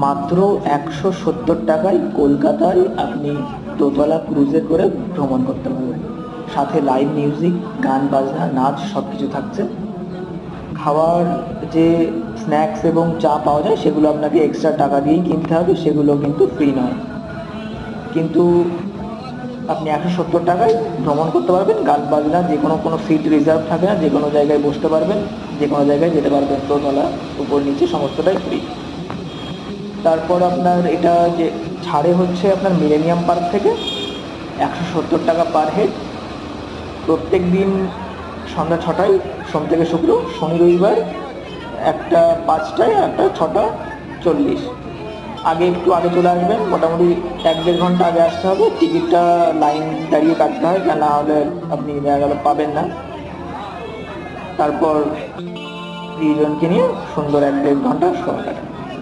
মাত্র 170 টাকায় কলকাতায় আপনি দোতলা ক্রুজে করে ভ্রমণ করতে পারবেন। সাথে লাইভ মিউজিক, গান বাজনা, নাচ সব কিছু থাকছে। খাওয়ার যে স্ন্যাক্স এবং চা পাওয়া যায় সেগুলো আপনাকে এক্সট্রা টাকা দিয়েই কিনতে হবে, সেগুলো কিন্তু ফ্রি নয়। কিন্তু আপনি 170 টাকায় ভ্রমণ করতে পারবেন, গান বাজনা, যে কোনো সিট রিজার্ভ থাকে না, যে কোনো জায়গায় বসতে পারবেন, যে কোনো জায়গায় যেতে পারবেন, দোতলা উপর নিচে সমস্তটাই ফ্রি। তারপর আপনার এটা যে ছাড়ে হচ্ছে আপনার মিলেনিয়াম পার্ক থেকে 170 টাকা পার হেড, প্রত্যেক দিন সন্ধ্যা 6টায়, সোম থেকে শুক্র, শনি রবিবার একটা 5টায়, একটা 6:40। একটু আগে চলে আসবেন, মোটামুটি 1-1.5 ঘন্টা আগে আসতে হবে। টিকিটটা লাইন দাঁড়িয়ে কাটতে হয়, না হলে আপনি দেখা গেল পাবেন না। তারপর প্রিয়জনকে নিয়ে সুন্দর 1-1.5 ঘন্টা সময় কাটান।